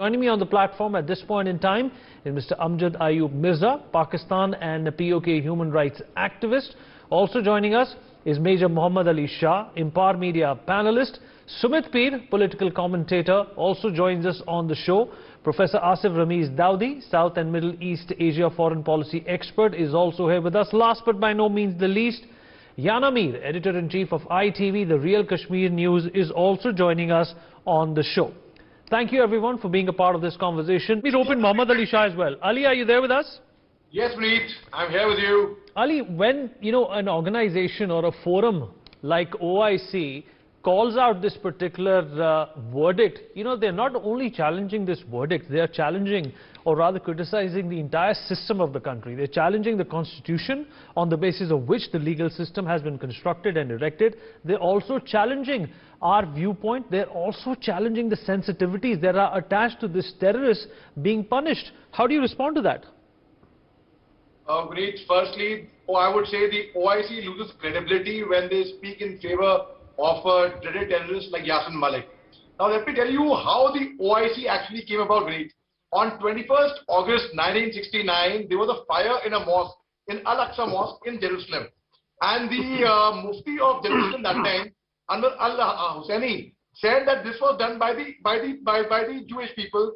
Joining me on the platform at this point in time is Mr. Amjad Ayub Mirza, Pakistan and POK human rights activist. Also joining us is Maj Mohd Ali Shah, Impar Media panelist. Sumit Peer, political commentator, also joins us on the show. Professor Asif Ramiz Daudi, South and Middle East Asia foreign policy expert, is also here with us. Last but by no means the least, Yana Mir, editor-in-chief of ITV, the Real Kashmir News, is also joining us on the show. Thank you everyone for being a part of this conversation. Please open Mohd Ali Shah as well. Ali, are you there with us? Yes, Preet, I'm here with you. Ali, when an organization or a forum like OIC calls out this particular verdict, they're not only challenging this verdict, they are challenging or rather criticizing the entire system of the country. They're challenging the constitution on the basis of which the legal system has been constructed and erected. They're also challenging our viewpoint. They're also challenging the sensitivities that are attached to this terrorist being punished. How do you respond to that? Preet, firstly, I would say the OIC loses credibility when they speak in favor of a dreaded terrorist like Yasin Malik. Now let me tell you how the OIC actually came about, Preet. On 21st August 1969, there was a fire in a mosque, in Al-Aqsa Mosque in Jerusalem. And the Mufti of Jerusalem that time, Anwar al-Husseini, said that this was done by the Jewish people.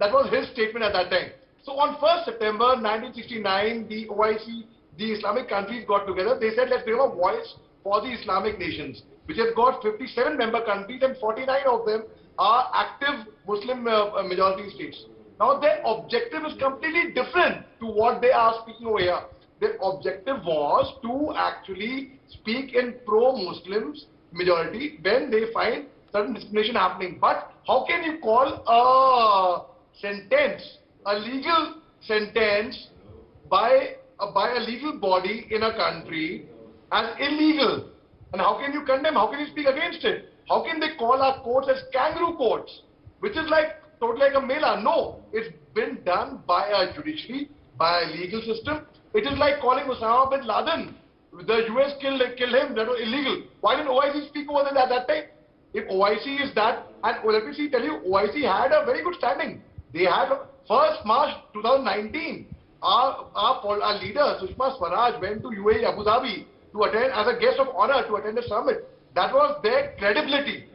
That was his statement at that time. So on 1st September 1969, the OIC, the Islamic countries got together. They said, let's give a voice for the Islamic nations, which have got 57 member countries and 49 of them are active Muslim majority states. Now their objective is completely different to what they are speaking over here. Their objective was to actually speak in pro-Muslims majority when they find certain discrimination happening. But how can you call a sentence, a legal sentence by a legal body in a country as illegal? And how can you condemn? How can you speak against it? How can they call our courts as kangaroo courts, which is like totally like a mela? No, it's been done by a judiciary, by a legal system. It is like calling Osama bin Laden. The US killed him. That was illegal. Why didn't OIC speak over there at that time? If OIC is that, and let me tell you, OIC had a very good standing. They had 1st March 2019. Our leader Sushma Swaraj went to UAE, Abu Dhabi, to attend as a guest of honor to attend the summit. That was their credibility.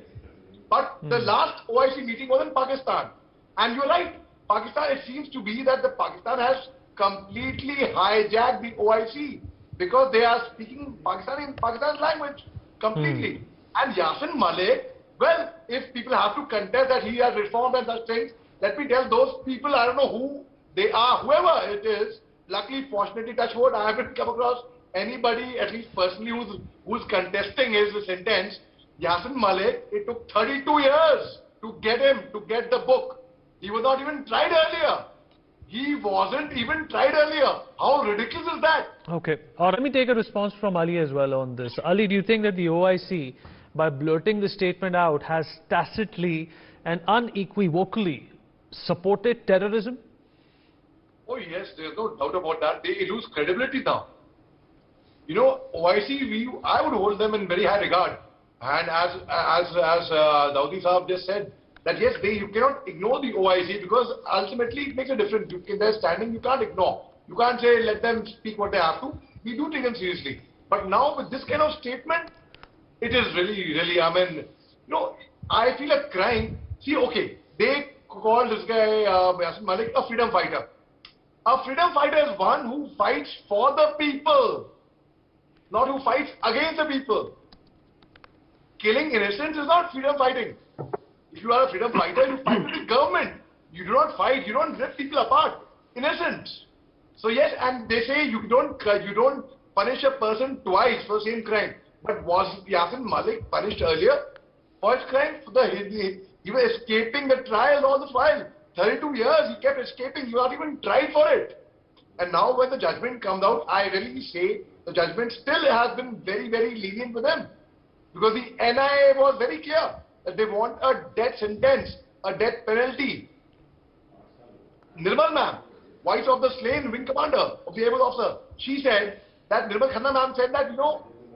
But the last OIC meeting was in Pakistan. And you're right, Pakistan, it seems to be that the Pakistan has completely hijacked the OIC because they are speaking Pakistan's language completely. And Yasin Malik, well, if people have to contest that he has reformed and such things, let me tell those people, I don't know who they are, whoever it is. Luckily, fortunately, touch wood, I haven't come across anybody, at least personally, who's contesting his sentence. Yasin Malik, it took 32 years to get him, to get the book. He was not even tried earlier. He wasn't even tried earlier. How ridiculous is that? Okay. Let me take a response from Ali as well on this. Ali, do you think that the OIC, by blurting the statement out, has tacitly and unequivocally supported terrorism? Oh yes, there's no doubt about that. They lose credibility now. OIC, I would hold them in very high regard. And as Daudi Saab just said, that yes, you cannot ignore the OIC because ultimately it makes a difference. Their standing you can't ignore. You can't say let them speak what they have to. We do take them seriously. But now with this kind of statement, it is really, I mean, I feel a crime. See, okay, they called this guy Yasin Malik a freedom fighter. A freedom fighter is one who fights for the people, not who fights against the people. Killing innocents is not freedom fighting. If you are a freedom fighter, you fight with the government. You do not fight, you don't rip people apart. Innocents. So yes, and they say you don't punish a person twice for the same crime. But was Yasin Malik punished earlier for his crime? He was escaping the trial all the while. 32 years he kept escaping, he was not even tried for it. And now when the judgment comes out, I really say the judgment still has been very, very lenient with them. Because the NIA was very clear that they want a death sentence, a death penalty. Nirmal ma'am, wife of the slain wing commander of the able officer, she said that Nirmal Khanna ma'am said that,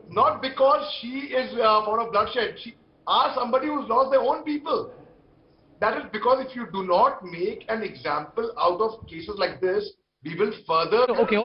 not because she is fond of bloodshed, she asked somebody who's lost their own people. That is because if you do not make an example out of cases like this, we will further... Okay.